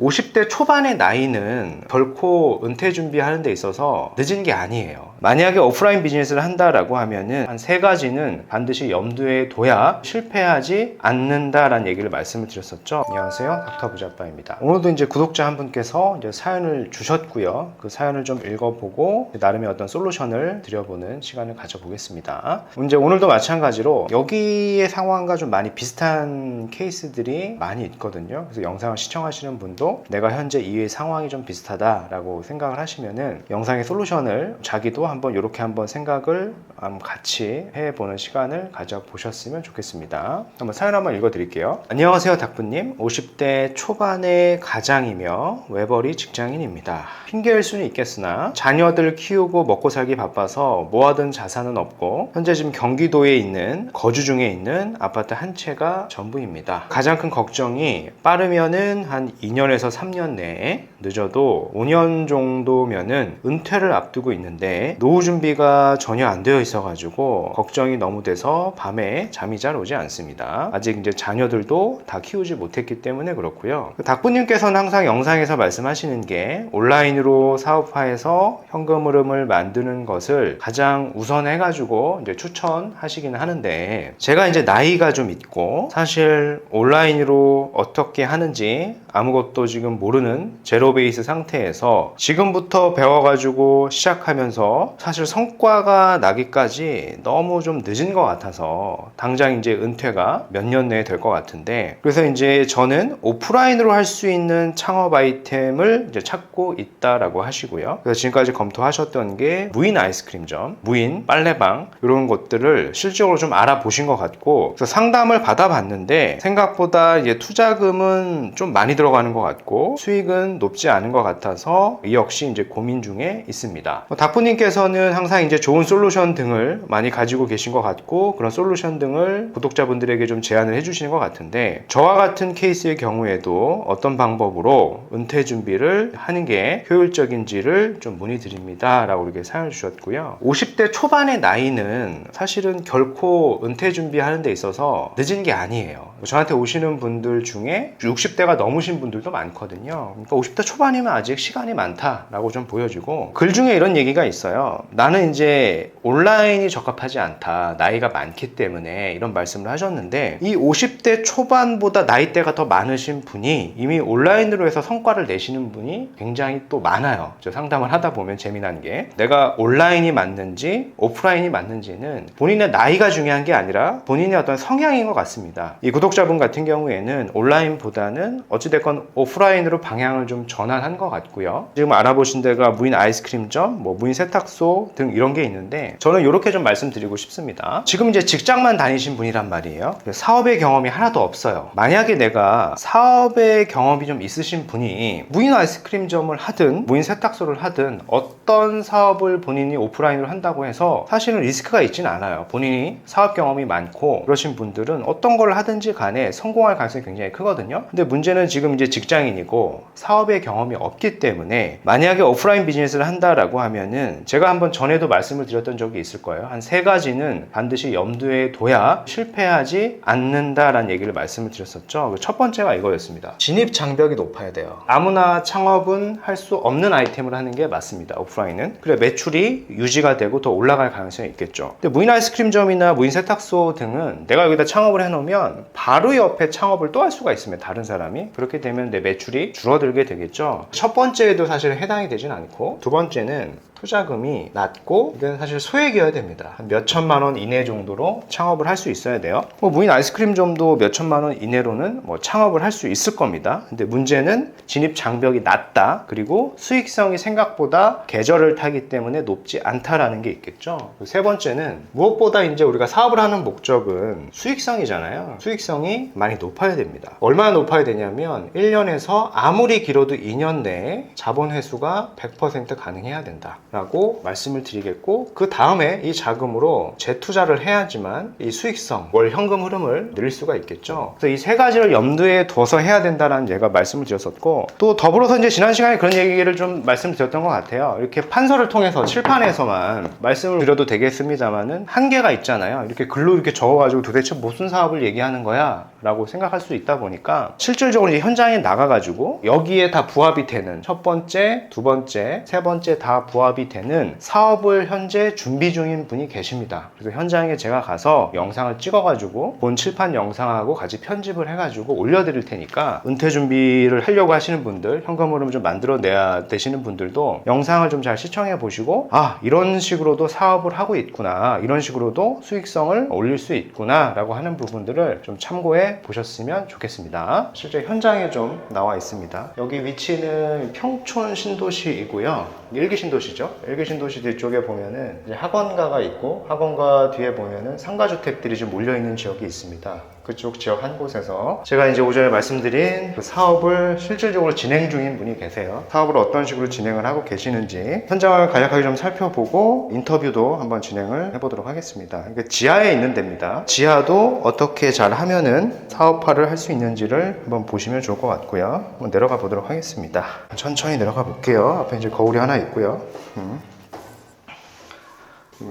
50대 초반의 나이는 결코 은퇴 준비하는 데 있어서 늦은 게 아니에요. 만약에 오프라인 비즈니스를 한다라고 하면은 한 3가지는 반드시 염두에 둬야 실패하지 않는다라는 얘기를 말씀을 드렸었죠. 안녕하세요, 닥터 부자빠입니다. 오늘도 이제 구독자 한 분께서 이제 사연을 주셨고요. 그 사연을 좀 읽어보고 나름의 어떤 솔루션을 드려보는 시간을 가져보겠습니다. 이제 오늘도 마찬가지로 여기의 상황과 좀 많이 비슷한 케이스들이 많이 있거든요. 그래서 영상을 시청하시는 분도 내가 현재 이의 상황이 좀 비슷하다라고 생각을 하시면은 영상의 솔루션을 자기도 한번 이렇게 한번 생각을 같이 해보는 시간을 가져보셨으면 좋겠습니다. 한번 사연 한번 읽어드릴게요. 안녕하세요, 닥부님. 50대 초반의 가장이며 외벌이 직장인입니다. 핑계일 수는 있겠으나 자녀들 키우고 먹고 살기 바빠서 모아둔 자산은 없고 현재 지금 경기도에 있는 거주 중에 있는 아파트 한 채가 전부입니다. 가장 큰 걱정이 빠르면은 한 2년에서 3년 내에 늦어도 5년 정도면은 은퇴를 앞두고 있는데 노후 준비가 전혀 안 되어 있어가지고 걱정이 너무 돼서 밤에 잠이 잘 오지 않습니다. 아직 이제 자녀들도 다 키우지 못했기 때문에 그렇고요. 닥부님께서는 항상 영상에서 말씀하시는 게 온라인으로 사업화해서 현금 흐름을 만드는 것을 가장 우선해가지고 이제 추천하시기는 하는데 제가 이제 나이가 좀 있고 사실 온라인으로 어떻게 하는지 아무것도 지금 모르는 제로 베이스 상태에서 지금부터 배워가지고 시작하면서 사실 성과가 나기까지 너무 좀 늦은 것 같아서 당장 이제 은퇴가 몇 년 내에 될 것 같은데 그래서 이제 저는 오프라인으로 할 수 있는 창업 아이템을 이제 찾고 있다라고 하시고요. 그래서 지금까지 검토하셨던 게 무인 아이스크림점, 무인 빨래방 이런 것들을 실질적으로 좀 알아보신 것 같고 그래서 상담을 받아봤는데 생각보다 이제 투자금은 좀 많이 들어가는 것 같고 수익은 높지 않은 것 같아서 이 역시 이제 고민 중에 있습니다. 닥부님께서는 항상 이제 좋은 솔루션 등을 많이 가지고 계신 것 같고 그런 솔루션 등을 구독자분들에게 좀 제안을 해주시는 것 같은데 저와 같은 케이스의 경우에도 어떤 방법으로 은퇴 준비를 하는 게 효율적인지를 좀 문의드립니다 라고 이렇게 사연을 주셨고요. 50대 초반의 나이는 사실은 결코 은퇴 준비하는 데 있어서 늦은 게 아니에요. 저한테 오시는 분들 중에 60대가 넘으신 분들도 많거든요. 그러니까 50대 초반이면 아직 시간이 많다라고 좀 보여지고 글 중에 이런 얘기가 있어요. 나는 이제 온라인이 적합하지 않다. 나이가 많기 때문에 이런 말씀을 하셨는데 이 50대 초반보다 나이대가 더 많으신 분이 이미 온라인으로 해서 성과를 내시는 분이 굉장히 또 많아요. 저 상담을 하다 보면 재미난 게 내가 온라인이 맞는지 오프라인이 맞는지는 본인의 나이가 중요한 게 아니라 본인의 어떤 성향인 것 같습니다. 이 구독자분 같은 경우에는 온라인보다는 어찌됐건 오프라인으로 방향을 좀 전환한 것 같고요. 지금 알아보신 데가 무인 아이스크림점, 무인 세탁소 등 이런 게 있는데 저는 이렇게 좀 말씀드리고 싶습니다. 지금 이제 직장만 다니신 분이란 말이에요. 사업의 경험이 하나도 없어요. 만약에 내가 사업의 경험이 좀 있으신 분이 무인 아이스크림점을 하든 무인 세탁소를 하든 어떤 사업을 본인이 오프라인으로 한다고 해서 사실은 리스크가 있진 않아요. 본인이 사업 경험이 많고 그러신 분들은 어떤 걸 하든지 간에 성공할 가능성이 굉장히 크거든요. 근데 문제는 지금 이제 직장인이고 사업의 경험이 없기 때문에 만약에 오프라인 비즈니스를 한다라고 하면은 제가 한번 전에도 말씀을 드렸던 적이 있을 거예요. 한 3가지는 반드시 염두에 둬야 실패하지 않는다라는 얘기를 말씀을 드렸었죠. 첫 번째가 이거였습니다. 진입 장벽이 높아야 돼요. 아무나 창업은 할 수 없는 아이템을 하는 게 맞습니다. 오프라인은. 그래 매출이 유지가 되고 더 올라갈 가능성이 있겠죠. 근데 무인 아이스크림점이나 무인 세탁소 등은 내가 여기다 창업을 해놓으면 바로 옆에 창업을 또 할 수가 있으면 다른 사람이 그렇게 되면 내 매출이 줄어들게 되겠죠. 첫 번째에도 사실 해당이 되진 않고 두 번째는 투자금이 낮고 이건 사실 소액이어야 됩니다. 한 몇 천만 원 이내 정도로 창업을 할 수 있어야 돼요. 무인 아이스크림점도 몇 천만 원 이내로는 창업을 할 수 있을 겁니다. 근데 문제는 진입 장벽이 낮다. 그리고 수익성이 생각보다 계절을 타기 때문에 높지 않다라는 게 있겠죠. 세 번째는 무엇보다 이제 우리가 사업을 하는 목적은 수익성이잖아요. 수익성이 많이 높아야 됩니다. 얼마나 높아야 되냐면 1년에서 아무리 길어도 2년 내에 자본 회수가 100% 가능해야 된다 라고 말씀을 드리겠고 그 다음에 이 자금으로 재투자를 해야지만 이 수익성, 월 현금 흐름을 늘릴 수가 있겠죠. 그래서 이 3가지를 염두에 둬서 해야 된다라는 제가 말씀을 드렸었고 또 더불어서 이제 지난 시간에 그런 얘기를 좀 말씀드렸던 것 같아요. 이렇게 판서를 통해서 칠판에서만 말씀을 드려도 되겠습니다만은 한계가 있잖아요. 이렇게 글로 이렇게 적어가지고 도대체 무슨 사업을 얘기하는 거야? 라고 생각할 수 있다 보니까 실질적으로 이제 현장에 나가가지고 여기에 다 부합이 되는 첫 번째, 두 번째, 세 번째 다 부합이 되는 사업을 현재 준비 중인 분이 계십니다. 그래서 현장에 제가 가서 영상을 찍어가지고 본 칠판 영상하고 같이 편집을 해가지고 올려드릴 테니까 은퇴 준비를 하려고 하시는 분들, 현금 흐름을 좀 만들어내야 되시는 분들도 영상을 좀 잘 시청해 보시고 아, 이런 식으로도 사업을 하고 있구나, 이런 식으로도 수익성을 올릴 수 있구나 라고 하는 부분들을 좀 참고해 보셨으면 좋겠습니다. 실제 현장에 좀 나와 있습니다. 여기 위치는 평촌 신도시이고요. 일기 신도시죠. 일기 신도시 뒤쪽에 보면은 이제 학원가가 있고 학원가 뒤에 보면은 상가주택들이 좀 몰려있는 지역이 있습니다. 그쪽 지역 한 곳에서 제가 이제 오전에 말씀드린 그 사업을 실질적으로 진행 중인 분이 계세요. 사업을 어떤 식으로 진행을 하고 계시는지 현장을 간략하게 좀 살펴보고 인터뷰도 한번 진행을 해보도록 하겠습니다. 이게 지하에 있는 데입니다. 지하도 어떻게 잘 하면은 사업화를 할 수 있는지를 한번 보시면 좋을 것 같고요. 한번 내려가 보도록 하겠습니다. 천천히 내려가 볼게요. 앞에 이제 거울이 하나 있고요.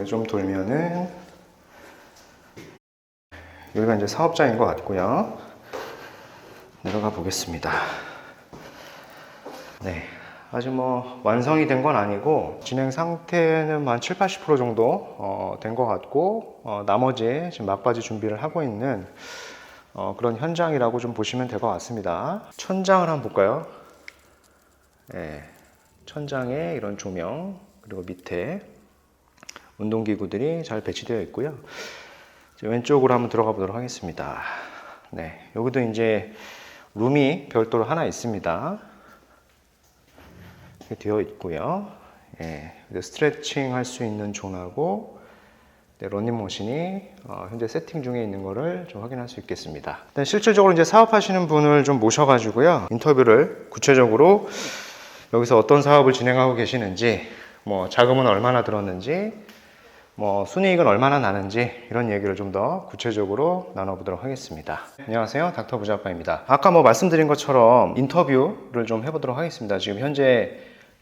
좀 돌면은 여기가 이제 사업장인 것 같고요. 내려가 보겠습니다. 네, 아직 뭐 완성이 된 건 아니고 진행 상태는 한 70-80% 정도 된 것 같고 나머지 지금 막바지 준비를 하고 있는 그런 현장이라고 좀 보시면 될 것 같습니다. 천장을 한번 볼까요? 네, 천장에 이런 조명, 그리고 밑에 운동기구들이 잘 배치되어 있고요. 왼쪽으로 한번 들어가 보도록 하겠습니다. 네, 여기도 이제 룸이 별도로 하나 있습니다. 이렇게 되어 있고요. 예, 스트레칭 할 수 있는 존하고 네, 러닝머신이 현재 세팅 중에 있는 거를 좀 확인할 수 있겠습니다. 일단 실질적으로 이제 사업하시는 분을 좀 모셔가지고요. 인터뷰를 구체적으로 여기서 어떤 사업을 진행하고 계시는지, 뭐 자금은 얼마나 들었는지, 뭐 순이익은 얼마나 나는지 이런 얘기를 좀 더 구체적으로 나눠보도록 하겠습니다. 안녕하세요, 닥터 부자아빠입니다. 아까 뭐 말씀드린 것처럼 인터뷰를 좀 해보도록 하겠습니다. 지금 현재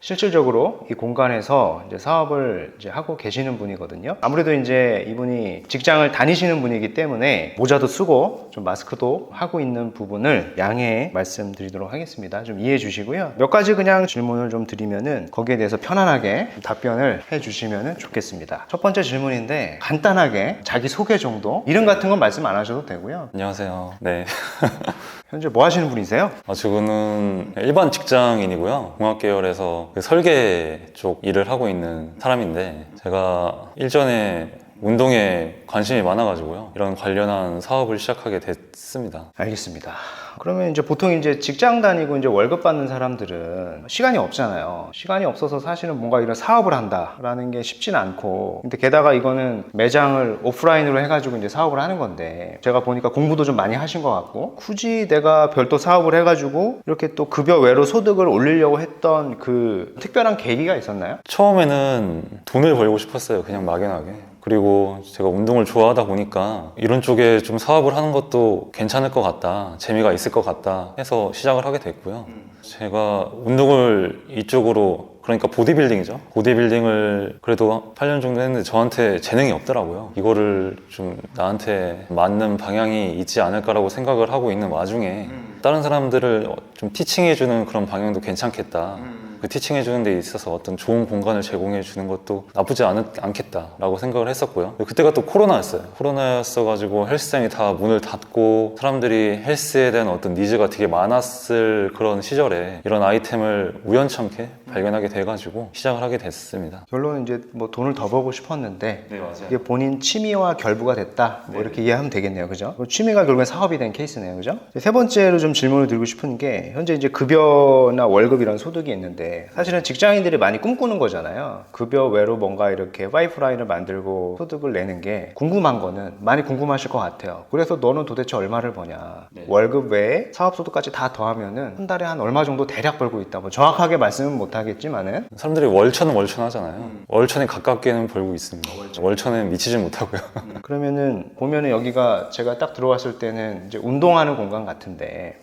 실질적으로 이 공간에서 이제 사업을 이제 하고 계시는 분이거든요. 아무래도 이제 이분이 직장을 다니시는 분이기 때문에 모자도 쓰고 좀 마스크도 하고 있는 부분을 양해 말씀드리도록 하겠습니다. 좀 이해해 주시고요. 몇 가지 그냥 질문을 좀 드리면은 거기에 대해서 편안하게 답변을 해 주시면 좋겠습니다. 첫 번째 질문인데 간단하게 자기 소개 정도, 이름 같은 건 말씀 안 하셔도 되고요. 안녕하세요. 네. 현재 뭐 하시는 분이세요? 저는 일반 직장인이고요. 공학 계열에서 그 설계 쪽 일을 하고 있는 사람인데, 제가 일전에 운동에 관심이 많아가지고요. 이런 관련한 사업을 시작하게 됐습니다. 알겠습니다. 그러면 이제 보통 이제 직장 다니고 이제 월급 받는 사람들은 시간이 없잖아요. 시간이 없어서 사실은 뭔가 이런 사업을 한다라는 게 쉽지는 않고, 근데 게다가 이거는 매장을 오프라인으로 해가지고 이제 사업을 하는 건데, 제가 보니까 공부도 좀 많이 하신 것 같고, 굳이 내가 별도 사업을 해가지고 이렇게 또 급여 외로 소득을 올리려고 했던 그 특별한 계기가 있었나요? 처음에는 돈을 벌고 싶었어요. 그냥 막연하게. 그리고 제가 운동을 좋아하다 보니까 이런 쪽에 좀 사업을 하는 것도 괜찮을 것 같다, 재미가 있을 것 같다 해서 시작을 하게 됐고요. 제가 운동을 이쪽으로, 그러니까 보디빌딩이죠. 보디빌딩을 그래도 8년 정도 했는데 저한테 재능이 없더라고요. 이거를 좀 나한테 맞는 방향이 있지 않을까라고 생각을 하고 있는 와중에 다른 사람들을 좀 티칭해주는 그런 방향도 괜찮겠다. 그 티칭해주는 데 있어서 어떤 좋은 공간을 제공해주는 것도 나쁘지 않겠다라고 생각을 했었고요. 그때가 또 코로나였어요. 코로나였어가지고 헬스장이 다 문을 닫고 사람들이 헬스에 대한 어떤 니즈가 되게 많았을 그런 시절에 이런 아이템을 우연찮게 발견하게 돼가지고 시작을 하게 됐습니다. 결론은 이제 뭐 돈을 더 벌고 싶었는데, 네, 맞아요. 이게 본인 취미와 결부가 됐다, 뭐 이렇게 이해하면 되겠네요, 그죠? 취미가 결국엔 사업이 된 케이스네요, 그죠? 세 번째로 좀 질문을 드리고 싶은 게, 현재 이제 급여나 월급 이런 소득이 있는데, 사실은 직장인들이 많이 꿈꾸는 거잖아요. 급여 외로 뭔가 이렇게 파이프라인을 만들고 소득을 내는 게 궁금한 거는 많이 궁금하실 것 같아요. 그래서 너는 도대체 얼마를 버냐? 네. 월급 외에 사업소득까지 다 더하면은 한 달에 한 얼마 정도 대략 벌고 있다. 뭐 정확하게 말씀은 못 하겠지만은, 사람들이 월천은 월천 하잖아요. 월천에 가깝게는 벌고 있습니다. 월천에 미치지 못하고요. 그러면은 보면은 여기가 제가 딱 들어왔을 때는 이제 운동하는 공간 같은데,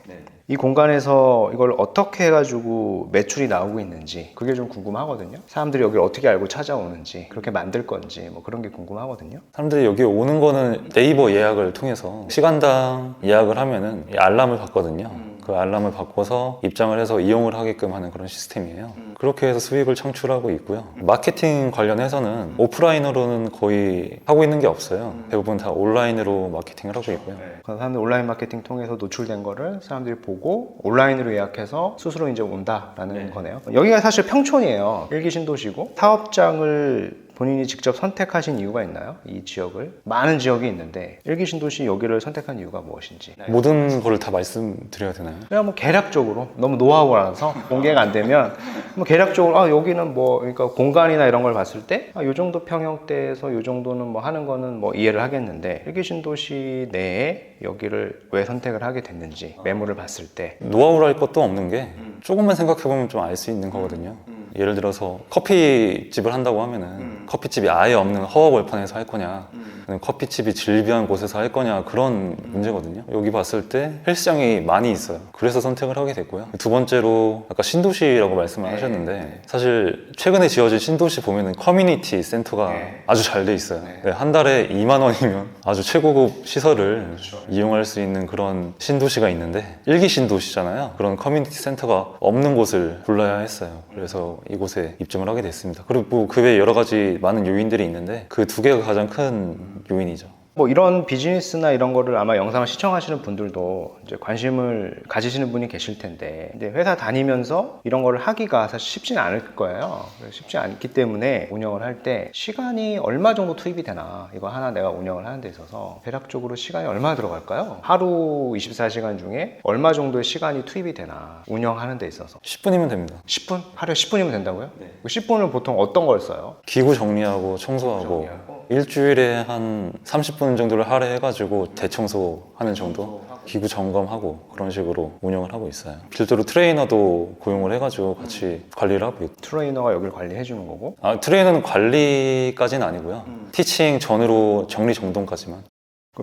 이 공간에서 이걸 어떻게 해가지고 매출이 나오고 있는지 그게 좀 궁금하거든요. 사람들이 여기를 어떻게 알고 찾아오는지, 그렇게 만들 건지 뭐 그런 게 궁금하거든요. 사람들이 여기 오는 거는 네이버 예약을 통해서 시간당 예약을 하면은 이 알람을 받거든요. 그 알람을 바꿔서 입장을 해서 이용을 하게끔 하는 그런 시스템이에요. 그렇게 해서 수익을 창출하고 있고요. 마케팅 관련해서는 오프라인으로는 거의 하고 있는 게 없어요. 대부분 다 온라인으로 마케팅을 하고 있고요. 사람들 온라인 마케팅 통해서 노출된 거를 사람들이 보고 온라인으로 예약해서 스스로 이제 온다라는 거네요. 여기가 사실 평촌이에요. 일기 신도시고 사업장을 본인이 직접 선택하신 이유가 있나요? 이 지역을? 많은 지역이 있는데 일기 신도시 여기를 선택한 이유가 무엇인지. 모든 걸 다 말씀드려야 되나요? 그냥 뭐 개략적으로 너무 노하우라서 공개가 안 되면 뭐 개략적으로 여기는 뭐 그러니까 공간이나 이런 걸 봤을 때 이 정도 평형대에서 이 정도는 뭐 하는 거는 뭐 이해를 하겠는데 일기 신도시 내에 여기를 왜 선택을 하게 됐는지 매물을 봤을 때 노하우랄 것도 없는 게 조금만 생각해보면 좀 알 수 있는 거거든요. 예를 들어서 커피집을 한다고 하면은 커피집이 아예 없는 허허벌판에서 할 거냐, 아니면 커피집이 질비한 곳에서 할 거냐, 그런 문제거든요. 여기 봤을 때 헬스장이 많이 있어요. 그래서 선택을 하게 됐고요. 두 번째로 아까 신도시라고 말씀을 하셨는데 사실 최근에 지어진 신도시 보면은 커뮤니티 센터가 아주 잘 돼 있어요. 네, 한 달에 2만 원이면 아주 최고급 시설을 이용할 수 있는 그런 신도시가 있는데 일기 신도시잖아요. 그런 커뮤니티 센터가 없는 곳을 골라야 했어요. 그래서 이곳에 입점을 하게 됐습니다. 그리고 뭐 그 외에 여러 가지 많은 요인들이 있는데 그 두 개가 가장 큰 요인이죠. 뭐 이런 비즈니스나 이런 거를 아마 영상을 시청하시는 분들도 이제 관심을 가지시는 분이 계실 텐데 근데 회사 다니면서 이런 거를 하기가 사실 쉽지는 않을 거예요. 쉽지 않기 때문에 운영을 할 때 시간이 얼마 정도 투입이 되나 이거 하나 내가 운영을 하는 데 있어서 대략적으로 시간이 얼마 들어갈까요? 하루 24시간 중에 얼마 정도의 시간이 투입이 되나 운영하는 데 있어서 10분이면 됩니다. 10분? 하루에 10분이면 된다고요? 네. 10분을 보통 어떤 걸 써요? 기구 정리하고 청소하고 일주일에 한 30분 정도를 할애해가지고 대청소하는 정도? 기구 점검하고 그런 식으로 운영을 하고 있어요. 별도로 트레이너도 고용을 해가지고 같이 관리를 하고 있고. 트레이너가 여기를 관리해 주는 거고 트레이너는 관리까지는 아니고요. 티칭 전으로 정리정돈까지만.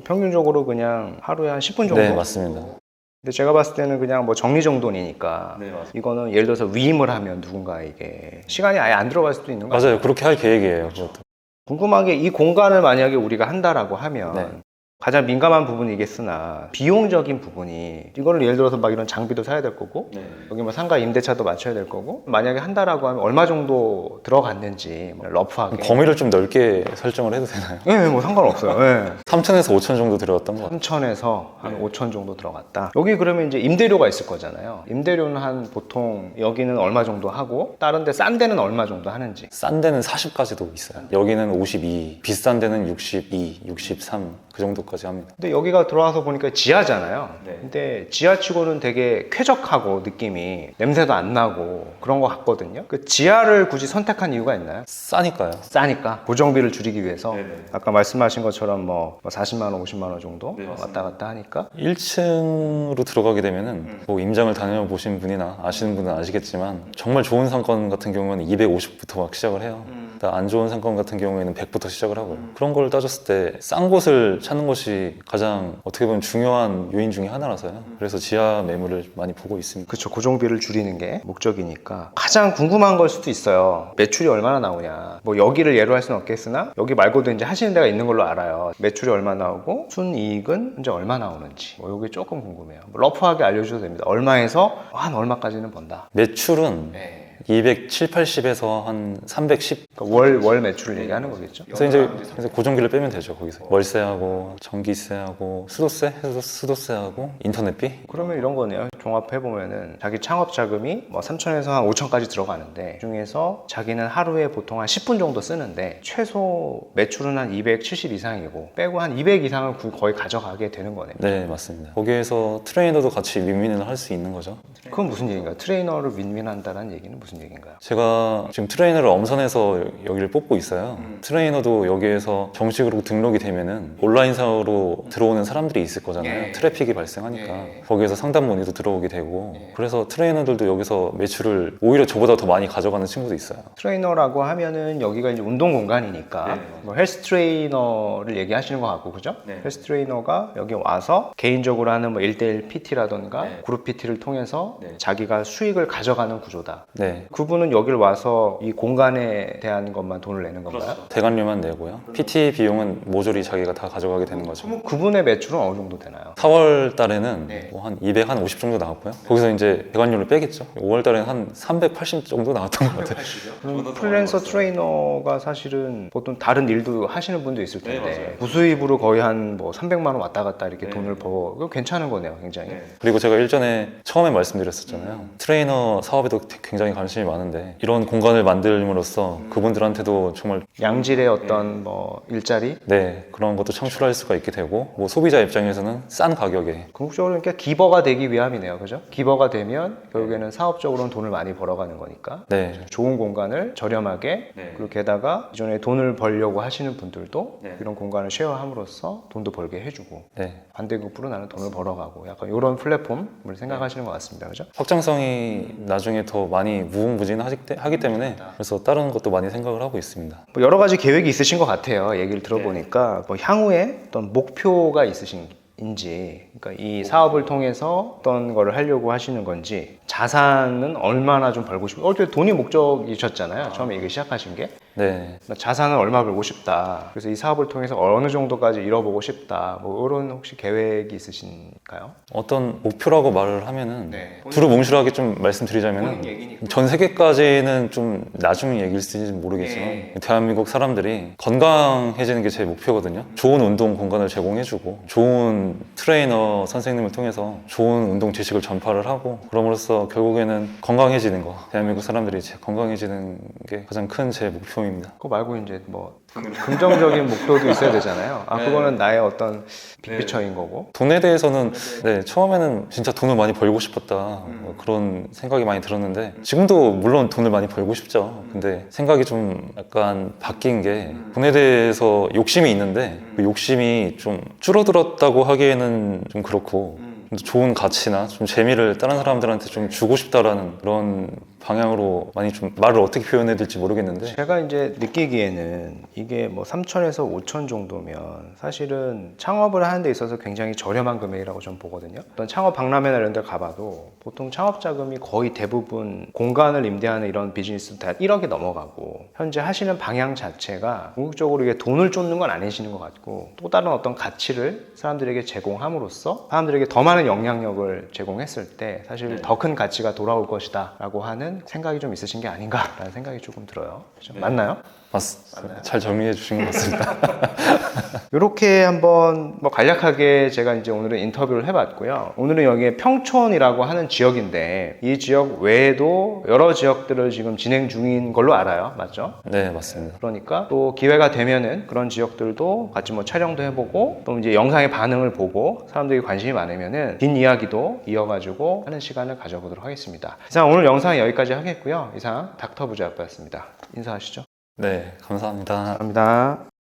평균적으로 그냥 하루에 한 10분 정도? 네, 맞습니다. 근데 제가 봤을 때는 그냥 뭐 정리정돈이니까 이거는 예를 들어서 위임을 하면 누군가에게 시간이 아예 안 들어갈 수도 있는 거예요. 맞아요. 그렇게 할 계획이에요. 그것도. 궁금한 게 이 공간을 만약에 우리가 한다라고 하면 네. 가장 민감한 부분이겠으나 비용적인 부분이 이거를 예를 들어서 막 이런 장비도 사야 될 거고 여기 뭐 상가 임대차도 맞춰야 될 거고 만약에 한다라고 하면 얼마 정도 들어갔는지 뭐 러프하게 범위를 좀 넓게 설정을 해도 되나요? 네, 뭐 상관없어요. 네. 3천에서 5천 정도 들어갔던 것 같아요. 3천에서 한 5천 정도 들어갔다. 여기 그러면 이제 임대료가 있을 거잖아요. 임대료는 한 보통 여기는 얼마 정도 하고 다른 데 싼 데는 얼마 정도 하는지. 싼 데는 40까지도 있어요. 여기는 52, 비싼 데는 62, 63 그 정도까지 합니다. 근데 여기가 들어와서 보니까 지하잖아요. 근데 지하치고는 되게 쾌적하고 느낌이 냄새도 안 나고 그런 것 같거든요. 그 지하를 굳이 선택한 이유가 있나요? 싸니까요. 싸니까 고정비를 줄이기 위해서 아까 말씀하신 것처럼 뭐 40만 원, 50만 원 정도 왔다 갔다 하니까 1층으로 들어가게 되면은 뭐 임장을 다녀보신 분이나 아시는 분은 아시겠지만 정말 좋은 상권 같은 경우는 250부터 막 시작을 해요. 안 좋은 상권 같은 경우에는 100부터 시작을 하고요. 그런 걸 따졌을 때 싼 곳을 찾는 것이 가장 어떻게 보면 중요한 요인 중에 하나라서요. 그래서 지하 매물을 많이 보고 있습니다. 그렇죠. 고정비를 줄이는 게 목적이니까 가장 궁금한 걸 수도 있어요. 매출이 얼마나 나오냐. 뭐 여기를 예로 할 수는 없겠으나 여기 말고도 이제 하시는 데가 있는 걸로 알아요. 매출이 얼마 나오고 순이익은 이제 얼마 나오는지 뭐 이게 조금 궁금해요. 뭐 러프하게 알려주셔도 됩니다. 얼마에서 한 얼마까지는 번다. 매출은 270, 80에서 한 310. 그러니까 월 매출을 얘기하는 거겠죠. 그래서 고정비를 빼면 되죠. 거기서 월세하고 전기세하고 수도세하고 인터넷비. 그러면 이런 거네요. 종합해 보면은 자기 창업 자금이 뭐 3천에서 한 5천까지 들어가는데 중에서 자기는 하루에 보통 한 10분 정도 쓰는데 최소 매출은 한 270 이상이고 빼고 한 200 이상을 거의 가져가게 되는 거네요. 네, 맞습니다. 거기에서 트레이너도 같이 윈윈을 할 수 있는 거죠. 그건 무슨 얘기인가요? 트레이너를 윈윈한다는 얘기는 무슨 무슨 얘기인가요? 제가 지금 트레이너를 엄선해서 여기를 뽑고 있어요. 트레이너도 여기에서 정식으로 등록이 되면은 온라인상으로 들어오는 사람들이 있을 거잖아요. 예. 트래픽이 발생하니까. 예. 거기에서 상담 문의도 들어오게 되고. 예. 그래서 트레이너들도 여기서 매출을 오히려 저보다 더 많이 가져가는 친구도 있어요. 트레이너라고 하면은 여기가 이제 운동 공간이니까 네. 뭐 헬스 트레이너를 얘기하시는 것 같고, 그죠? 네. 헬스 트레이너가 여기 와서 개인적으로 하는 뭐 1대1 PT라던가 네. 그룹 PT를 통해서 네. 자기가 수익을 가져가는 구조다. 네. 그분은 여기를 와서 이 공간에 대한 것만 돈을 내는 건가요? 대관료만 내고요. PT 비용은 모조리 자기가 다 가져가게 되는 거죠. 그럼 그분의 매출은 어느 정도 되나요? 4월 달에는 네. 뭐 한 200, 한 50 정도 나왔고요. 거기서 이제 대관료를 빼겠죠. 5월 달에는 한 380 정도 나왔던 것 같아요. 그럼 프리랜서 트레이너가 사실은 보통 다른 일도 하시는 분도 있을 텐데 맞아요. 부수입으로 거의 한 뭐 300만 원 왔다 갔다 이렇게 돈을 벌어. 그거 괜찮은 거네요, 굉장히. 그리고 제가 일전에 처음에 말씀드렸었잖아요. 트레이너 사업에도 굉장히 관심이 많은데 이런 공간을 만들므로써 그분들한테도 정말 양질의 어떤 뭐 일자리? 네, 그런 것도 창출할 수가 있게 되고 뭐 소비자 입장에서는 싼 가격에 궁극적으로 그러니까 기버가 되기 위함이네요, 그죠? 기버가 되면 결국에는 사업적으로는 돈을 많이 벌어가는 거니까 네, 좋은 공간을 저렴하게 그리고 게다가 기존에 돈을 벌려고 하시는 분들도 이런 공간을 쉐어함으로써 돈도 벌게 해주고 네. 반대급부로 나는 돈을 벌어가고 약간 이런 플랫폼을 생각하시는 것 같습니다, 그죠? 확장성이 나중에 더 많이 무궁무진하기 때문에 그래서 다른 것도 많이 생각을 하고 있습니다. 뭐 여러 가지 계획이 있으신 것 같아요. 얘기를 들어보니까 뭐 향후에 어떤 목표가 있으신지, 그러니까 이 사업을 통해서 어떤 거를 하려고 하시는 건지, 자산은 얼마나 좀 벌고 싶고, 어쨌든 돈이 목적이셨잖아요. 처음에 이게 시작하신 게. 네, 자산은 얼마 벌고 싶다. 그래서 이 사업을 통해서 어느 정도까지 잃어보고 싶다. 뭐 이런 혹시 계획이 있으신가요? 어떤 목표라고 말을 하면은 네. 두루뭉실하게 좀 말씀드리자면은 얘기니까. 전 세계까지는 좀 나중 얘기일지 모르겠지만 네. 대한민국 사람들이 건강해지는 게 제 목표거든요. 좋은 운동 공간을 제공해주고 좋은 트레이너 선생님을 통해서 좋은 운동 지식을 전파를 하고 그럼으로써 결국에는 건강해지는 거, 대한민국 사람들이 건강해지는 게 가장 큰 제 목표입니다. 그거 말고 이제 뭐 긍정적인 목표도 있어야 되잖아요. 아, 그거는 나의 어떤 빅피처인 거고. 돈에 대해서는 네, 처음에는 진짜 돈을 많이 벌고 싶었다 뭐 그런 생각이 많이 들었는데 지금도 물론 돈을 많이 벌고 싶죠. 근데 생각이 좀 약간 바뀐 게 돈에 대해서 욕심이 있는데 그 욕심이 좀 줄어들었다고 하기에는 좀 그렇고 좋은 가치나 좀 재미를 다른 사람들한테 좀 주고 싶다라는 그런 방향으로 많이 좀 말을 어떻게 표현해야 될지 모르겠는데 제가 이제 느끼기에는 이게 뭐 3천에서 5천 정도면 사실은 창업을 하는 데 있어서 굉장히 저렴한 금액이라고 저는 보거든요. 어떤 창업 박람회나 이런 데 가봐도 보통 창업 자금이 거의 대부분 공간을 임대하는 이런 비즈니스 다 1억이 넘어가고 현재 하시는 방향 자체가 궁극적으로 이게 돈을 쫓는 건 아니시는 것 같고 또 다른 어떤 가치를 사람들에게 제공함으로써 사람들에게 더 많은 영향력을 제공했을 때 사실 더 큰 가치가 돌아올 것이다 라고 하는 생각이 좀 있으신 게 아닌가라는 생각이 조금 들어요. 그렇죠? 맞나요? 잘 정리해 주신 것 같습니다. 이렇게 한번 뭐 간략하게 제가 이제 오늘은 인터뷰를 해봤고요. 오늘은 여기에 평촌이라고 하는 지역인데 이 지역 외에도 여러 지역들을 지금 진행 중인 걸로 알아요. 맞죠? 네, 맞습니다. 그러니까 또 기회가 되면은 그런 지역들도 같이 뭐 촬영도 해보고 또 이제 영상의 반응을 보고 사람들이 관심이 많으면은 긴 이야기도 이어가지고 하는 시간을 가져보도록 하겠습니다. 이상 오늘 영상 여기까지 하겠고요. 이상 닥터 부자였습니다. 인사하시죠. 네, 감사합니다. 감사합니다.